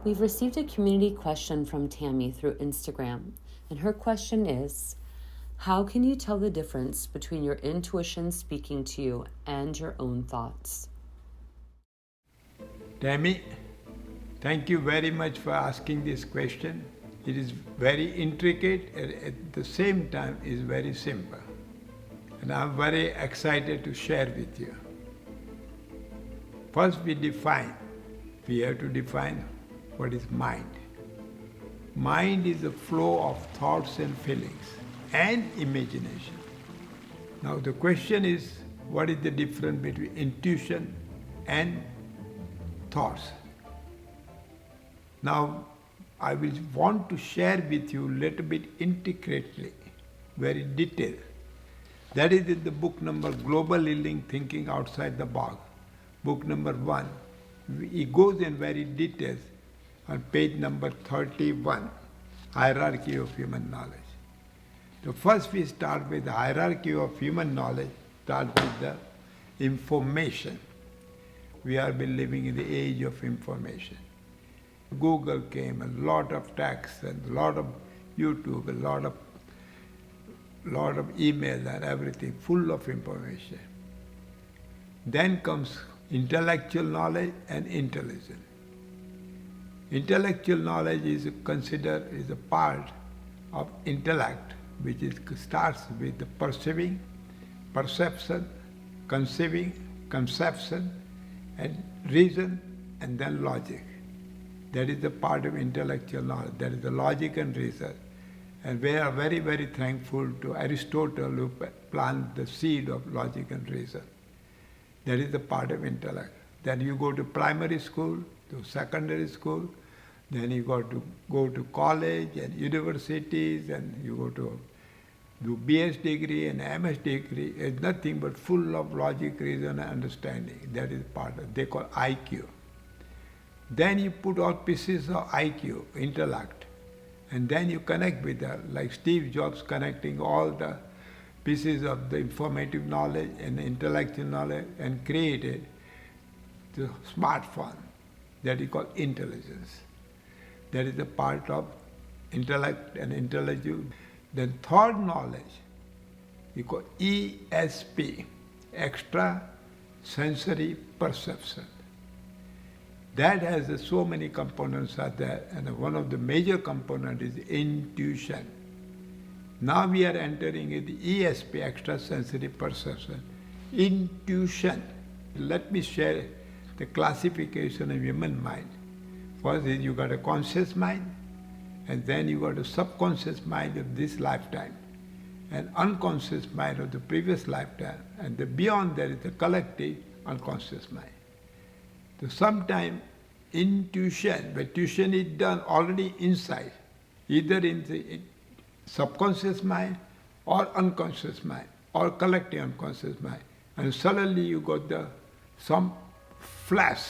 We've received a community question from Tammy through Instagram, and her question is, how can you tell the difference between your intuition speaking to you and your own thoughts? Tammy, thank you very much for asking this question. It is very intricate and at the same time is very simple. And I'm very excited to share with you. First we have to define what is mind. Mind is the flow of thoughts and feelings and imagination. Now the question is, what is the difference between intuition and thoughts? Now I will want to share with you a little bit intricately, very detailed. That is in the book number Global Healing Thinking Outside the Box, book number 1. It goes in very details on page number 31, Hierarchy of Human Knowledge. So first we start with the hierarchy of human knowledge, start with the information. We are living in the age of information. Google came, a lot of text and a lot of YouTube, a lot of email and everything, full of information. Then comes intellectual knowledge and intelligence. Intellectual knowledge is considered as a part of intellect, which starts with the perceiving, perception, conceiving, conception, and reason, and then logic. That is the part of intellectual knowledge. That is the logic and reason. And we are very, very thankful to Aristotle who planted the seed of logic and reason. That is the part of intellect. Then you go to primary school, to secondary school, then you got to go to college and universities, and you go to do BS degree and MS degree. It's nothing but full of logic, reason, and understanding. That is part of, they call IQ. Then you put all pieces of IQ, intellect, and then you connect with that, like Steve Jobs connecting all the pieces of the informative knowledge and intellectual knowledge and created the smartphone that he called intelligence. That is the part of intellect and intelligence. Then third knowledge, we call ESP, extra sensory perception. That has so many components are there, and one of the major components is intuition. Now we are entering in the ESP, extrasensory perception. Intuition. Let me share the classification of human mind. First is you got a conscious mind, and then you got a subconscious mind of this lifetime, and unconscious mind of the previous lifetime, and beyond that is the collective unconscious mind. So sometimes intuition, but tuition is done already inside, either in the subconscious mind or unconscious mind or collective unconscious mind. And suddenly you got some flash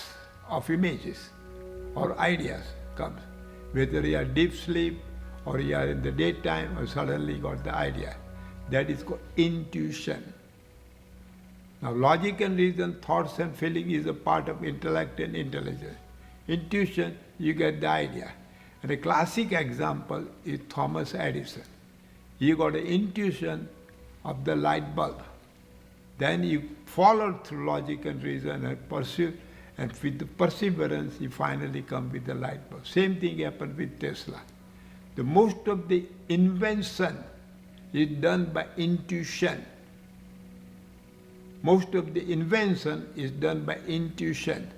of images or ideas comes. Whether you are deep sleep or you are in the daytime or suddenly you got the idea. That is called intuition. Now logic and reason, thoughts and feeling is a part of intellect and intelligence. Intuition, you get the idea. And a classic example is Thomas Edison. He got an intuition of the light bulb. Then he followed through logic and reason and pursued, and with the perseverance he finally come with the light bulb. Same thing happened with Tesla. The most of the invention is done by intuition. Most of the invention is done by intuition.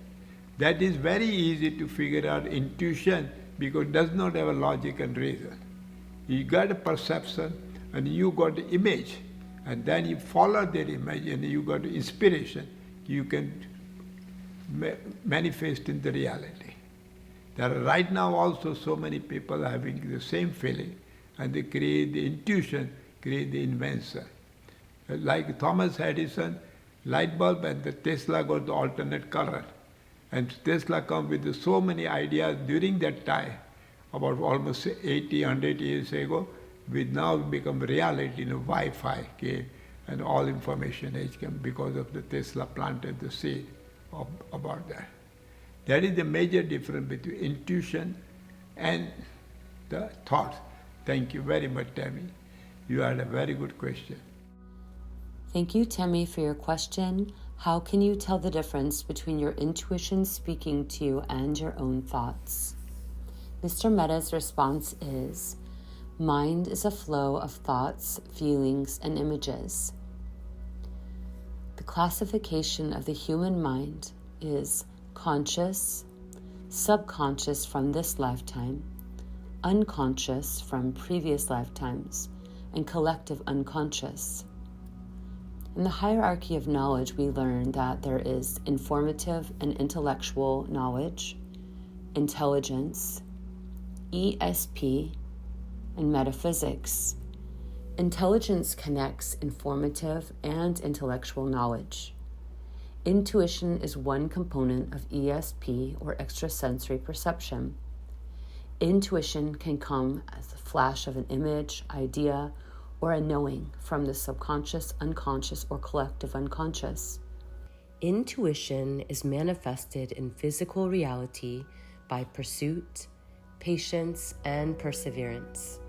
That is very easy to figure out intuition because it does not have a logic and reason. You got a perception and you got the image, and then you follow that image and you got the inspiration. You can manifest in the reality. There are right now also so many people having the same feeling, and they create the intuition, create the invention. Like Thomas Edison, light bulb, and the Tesla got the alternate current. And Tesla come with so many ideas during that time, about almost 80, 100 years ago, which now become reality. Wi-Fi came and all information age came because of the Tesla planted the seed about that. That is the major difference between intuition and the thought. Thank you very much, Tammy. You had a very good question. Thank you, Tammy, for your question. How can you tell the difference between your intuition speaking to you and your own thoughts? Mr. Mehta's response is, mind is a flow of thoughts, feelings, and images. The classification of the human mind is conscious, subconscious from this lifetime, unconscious from previous lifetimes, and collective unconscious. In the hierarchy of knowledge, we learn that there is informative and intellectual knowledge, intelligence, ESP, and metaphysics. Intelligence connects informative and intellectual knowledge. Intuition is one component of ESP, or extrasensory perception. Intuition can come as a flash of an image, idea, or a knowing from the subconscious, unconscious, or collective unconscious. Intuition is manifested in physical reality by pursuit, patience, and perseverance.